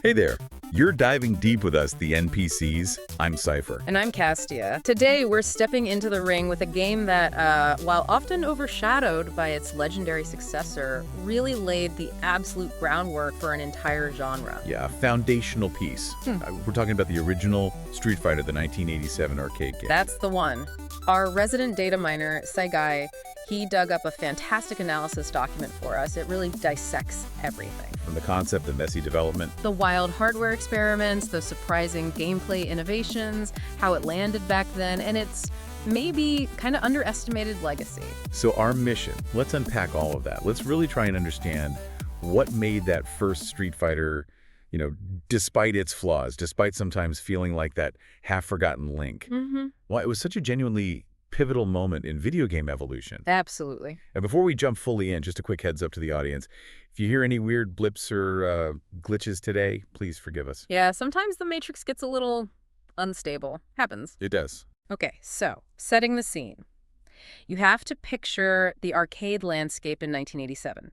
Hey there. You're diving deep with us, the NPCs. I'm Cypher. And I'm Castia. Today, we're stepping into the ring with a game that, while often overshadowed by its legendary successor, really laid the absolute groundwork for an entire genre. Yeah, a foundational piece. We're talking about the original Street Fighter, the 1987 arcade game. That's the one. Our resident data miner, Psyguy, he dug up a fantastic analysis document for us. It really dissects everything. From the concept, the messy development, The wild hardware experiments, the surprising gameplay innovations, how it landed back then, and its maybe kind of underestimated legacy. So our mission, let's unpack all of that. Let's really try and understand what made that first Street Fighter, despite its flaws, despite sometimes feeling like that half-forgotten link. Why it was such a genuinely pivotal moment in video game evolution. Absolutely. And before we jump fully in, just a quick heads up to the audience. If you hear any weird blips or glitches today, please forgive us. Yeah, sometimes the Matrix gets a little unstable. Happens. It does. Okay, so setting the scene. You have to picture the arcade landscape in 1987.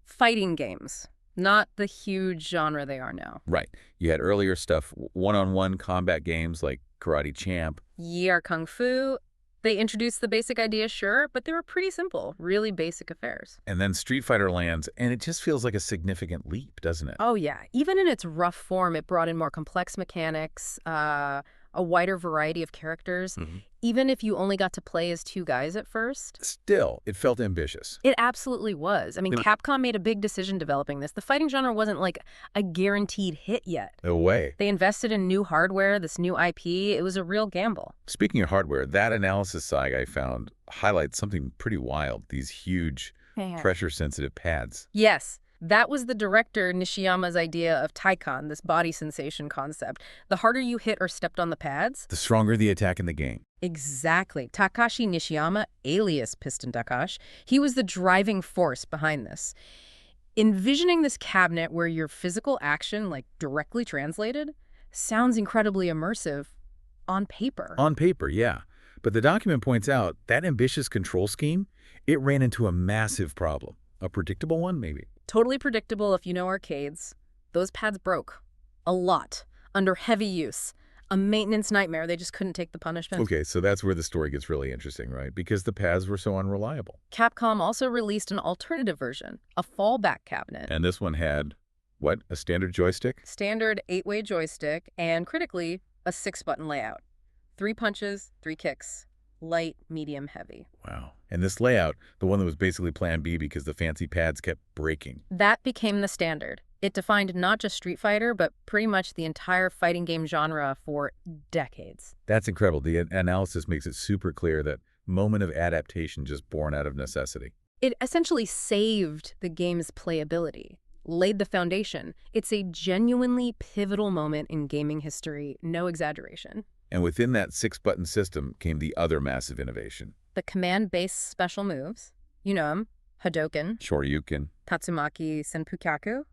Fighting games, not the huge genre they are now. Right. You had earlier stuff, one-on-one combat games like Karate Champ. Yi are Kung Fu. They introduced the basic idea, sure, but they were pretty simple, really basic affairs. And then Street Fighter lands, and it just feels like a significant leap, doesn't it? Oh, yeah. Even in its rough form, it brought in more complex mechanics, a wider variety of characters. Even if you only got to play as two guys at first. Still, it felt ambitious. It absolutely was. I mean, Capcom made a big decision developing this. The fighting genre wasn't like a guaranteed hit yet. No way. They invested in new hardware, this new IP. It was a real gamble. Speaking of hardware, that analysis site I found highlights something pretty wild, these huge pressure-sensitive pads. Yes. That was the director Nishiyama's idea of Taikon, this body sensation concept. The harder you hit or stepped on the pads, The stronger the attack in the game. Exactly. Takashi Nishiyama, alias Piston Takash, he was the driving force behind this. Envisioning this cabinet where your physical action, directly translated, sounds incredibly immersive on paper. On paper, yeah. But the document points out that ambitious control scheme, it ran into a massive problem. A predictable one, maybe. Totally predictable if you know arcades. Those pads broke. A lot. Under heavy use. A maintenance nightmare. They just couldn't take the punishment. Okay, so that's where the story gets really interesting, right? Because the pads were so unreliable. Capcom also released an alternative version, a fallback cabinet. And this one had, what, a standard joystick? Standard 8-way joystick, and critically, a 6-button layout. 3 punches, 3 kicks. Light, medium, heavy. Wow. And this layout, the one that was basically Plan B because the fancy pads kept breaking. That became the standard. It defined not just Street Fighter, but pretty much the entire fighting game genre for decades. That's incredible. The analysis makes it super clear that moment of adaptation just born out of necessity. It essentially saved the game's playability, laid the foundation. It's a genuinely pivotal moment in gaming history, no exaggeration. And within that 6-button system came the other massive innovation. The command-based special moves, you know them, Hadouken, Shoryuken. Tatsumaki Senpukyaku.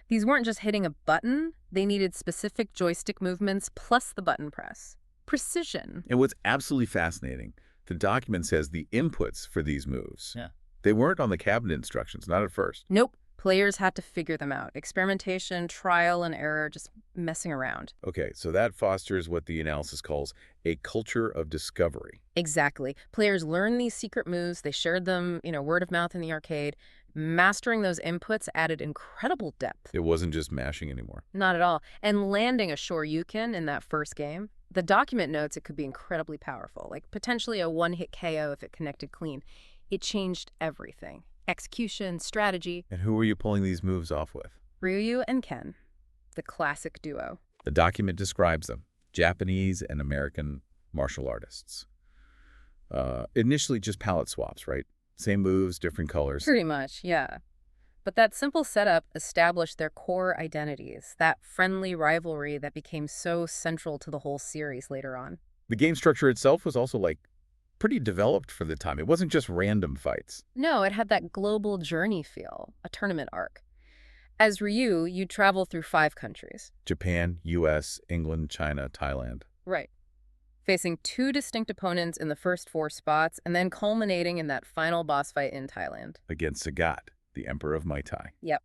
These weren't just hitting a button, they needed specific joystick movements plus the button press. Precision. And what's absolutely fascinating, the document says the inputs for these moves, Yeah. they weren't on the cabinet instructions, not at first. Nope. Players had to figure them out. Experimentation, trial and error, just messing around. Okay, so that fosters what the analysis calls a culture of discovery. Exactly. Players learned these secret moves. They shared them, word of mouth in the arcade. Mastering those inputs added incredible depth. It wasn't just mashing anymore. Not at all. And landing a Shoryuken in that first game, the document notes it could be incredibly powerful, like potentially a one-hit KO if it connected clean. It changed everything. Execution, strategy. And who were you pulling these moves off with? Ryu and Ken, the classic duo. The document describes them, Japanese and American martial artists. Initially just palette swaps, right? Same moves, different colors. Pretty much, yeah. But that simple setup established their core identities, that friendly rivalry that became so central to the whole series later on. The game structure itself was also pretty developed for the time. It wasn't just random fights. No, it had that global journey feel, a tournament arc. As Ryu, you travel through 5 countries. Japan, US, England, China, Thailand. Right. Facing 2 distinct opponents in the first 4 spots, and then culminating in that final boss fight in Thailand. Against Sagat, the Emperor of Muay Thai. Yep.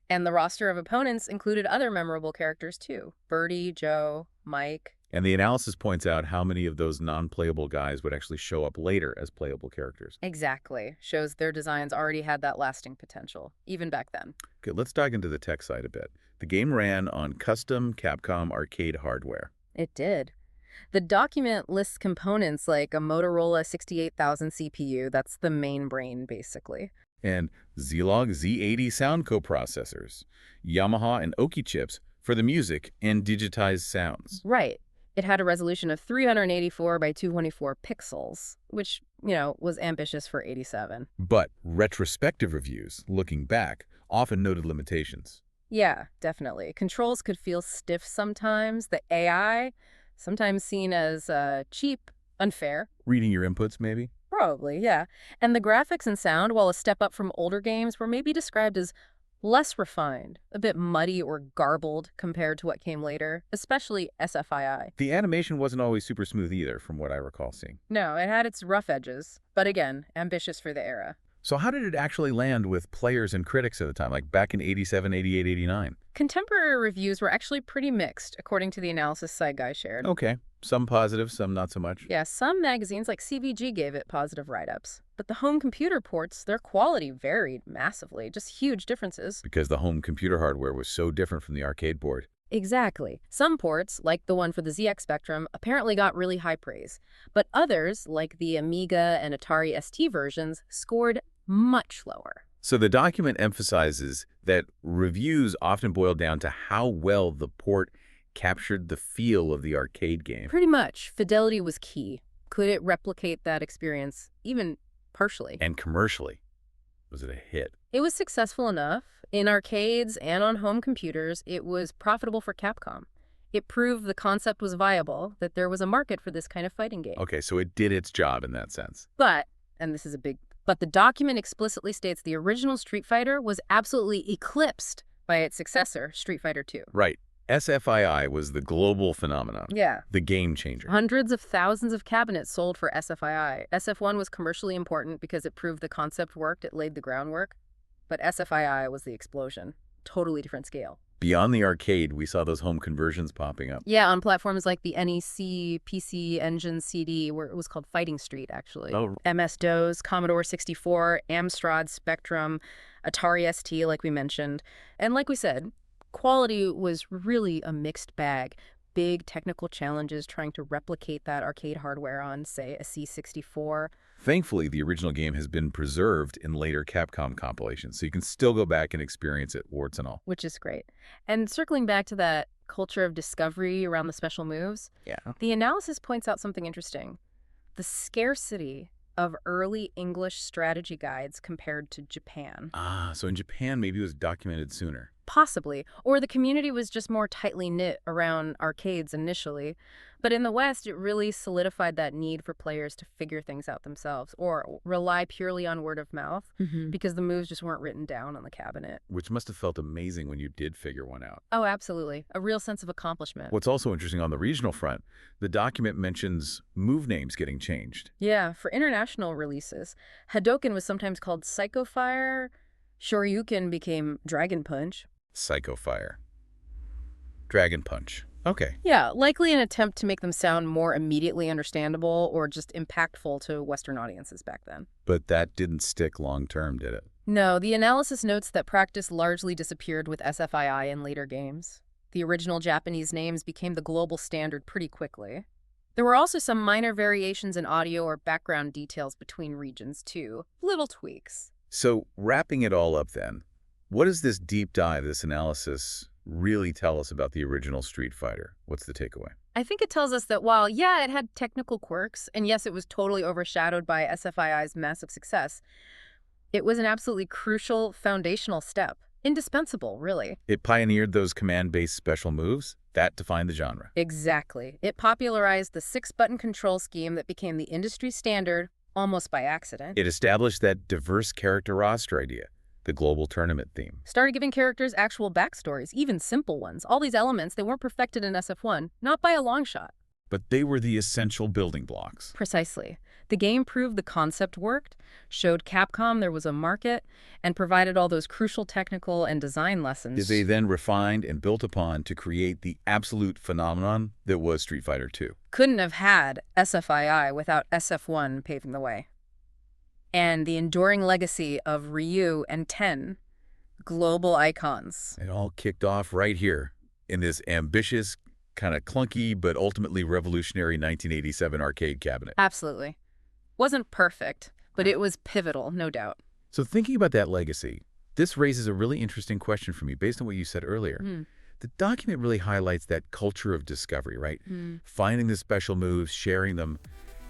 And the roster of opponents included other memorable characters too. Birdie, Joe, Mike. And the analysis points out how many of those non-playable guys would actually show up later as playable characters. Exactly. Shows their designs already had that lasting potential, even back then. Okay, let's dive into the tech side a bit. The game ran on custom Capcom arcade hardware. It did. The document lists components like a Motorola 68,000 CPU, that's the main brain, basically. And Zilog Z80 sound coprocessors, Yamaha and Oki chips for the music and digitized sounds. Right. It had a resolution of 384 by 224 pixels, which, was ambitious for 87. But retrospective reviews, looking back, often noted limitations. Yeah, definitely. Controls could feel stiff sometimes. The AI, sometimes seen as cheap, unfair. Reading your inputs, maybe? Probably, yeah. And the graphics and sound, while a step up from older games, were maybe described as less refined, a bit muddy or garbled compared to what came later, especially SFII. The animation wasn't always super smooth either, from what I recall seeing. No, it had its rough edges, but again, ambitious for the era. So how did it actually land with players and critics at the time, like back in 87, 88, 89? Contemporary reviews were actually pretty mixed, according to the analysis site guy shared. Okay, some positive, some not so much. Yeah, some magazines like CVG gave it positive write-ups. But the home computer ports, their quality varied massively, just huge differences. Because the home computer hardware was so different from the arcade board. Exactly. Some ports, like the one for the ZX Spectrum, apparently got really high praise. But others, like the Amiga and Atari ST versions, scored much lower. So the document emphasizes that reviews often boil down to how well the port captured the feel of the arcade game. Pretty much. Fidelity was key. Could it replicate that experience, even partially? And commercially, was it a hit? It was successful enough. In arcades and on home computers, it was profitable for Capcom. It proved the concept was viable, that there was a market for this kind of fighting game. Okay, so it did its job in that sense. But, and this is a big but, the document explicitly states the original Street Fighter was absolutely eclipsed by its successor, Street Fighter II. Right. SFII was the global phenomenon. Yeah. The game changer. Hundreds of thousands of cabinets sold for SFII. SF1 was commercially important because it proved the concept worked, it laid the groundwork. But SFII was the explosion. Totally different scale. Beyond the arcade, we saw those home conversions popping up. Yeah, on platforms like the NEC, PC Engine CD, where it was called Fighting Street, actually. Oh. MS-DOS, Commodore 64, Amstrad Spectrum, Atari ST, like we mentioned. And like we said, quality was really a mixed bag. Big technical challenges trying to replicate that arcade hardware on, say, a C64. Thankfully, the original game has been preserved in later Capcom compilations, so you can still go back and experience it, warts and all. Which is great. And circling back to that culture of discovery around the special moves, the analysis points out something interesting. The scarcity of early English strategy guides compared to Japan. Ah, so in Japan, maybe it was documented sooner. Possibly. Or the community was just more tightly knit around arcades initially. But in the West, it really solidified that need for players to figure things out themselves or rely purely on word of mouth because the moves just weren't written down on the cabinet. Which must have felt amazing when you did figure one out. Oh, absolutely. A real sense of accomplishment. What's also interesting on the regional front, the document mentions move names getting changed. Yeah, for international releases, Hadoken was sometimes called Psycho Fire. Shoryuken became Dragon Punch. Psycho Fire. Dragon Punch. Okay. Yeah, likely an attempt to make them sound more immediately understandable or just impactful to Western audiences back then. But that didn't stick long term, did it? No, the analysis notes that practice largely disappeared with SFII in later games. The original Japanese names became the global standard pretty quickly. There were also some minor variations in audio or background details between regions, too. Little tweaks. So, wrapping it all up then, what does this deep dive, this analysis, really tell us about the original Street Fighter? What's the takeaway? I think it tells us that while, yeah, it had technical quirks, and yes, it was totally overshadowed by SFII's massive success, it was an absolutely crucial foundational step. Indispensable, really. It pioneered those command-based special moves that defined the genre. Exactly. It popularized the 6-button control scheme that became the industry standard almost by accident. It established that diverse character roster idea, the global tournament theme. Started giving characters actual backstories, even simple ones. All these elements, they weren't perfected in SF1, not by a long shot. But they were the essential building blocks. Precisely. The game proved the concept worked, showed Capcom there was a market, and provided all those crucial technical and design lessons. They then refined and built upon to create the absolute phenomenon that was Street Fighter II. Couldn't have had SFII without SF1 paving the way. And the enduring legacy of Ryu and Ten, global icons. It all kicked off right here in this ambitious, kind of clunky, but ultimately revolutionary 1987 arcade cabinet. Absolutely. Wasn't perfect, but it was pivotal, no doubt. So thinking about that legacy, this raises a really interesting question for me based on what you said earlier. The document really highlights that culture of discovery, right? Finding the special moves, sharing them.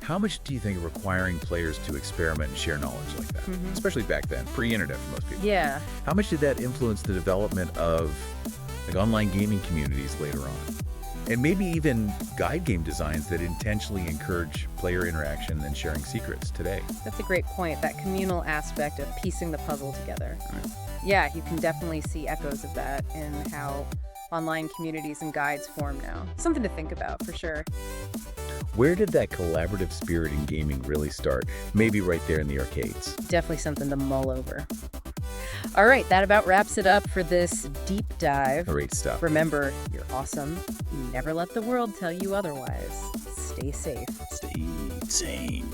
How much do you think requiring players to experiment and share knowledge like that, especially back then, pre-internet for most people? Yeah. How much did that influence the development of online gaming communities later on? And maybe even guide game designs that intentionally encourage player interaction and sharing secrets today. That's a great point, that communal aspect of piecing the puzzle together. Yeah, you can definitely see echoes of that in how online communities and guides form now. Something to think about, for sure. Where did that collaborative spirit in gaming really start? Maybe right there in the arcades. Definitely something to mull over. All right, that about wraps it up for this deep dive. Great stuff. Remember, you're awesome. Never let the world tell you otherwise. Stay safe. Stay sane.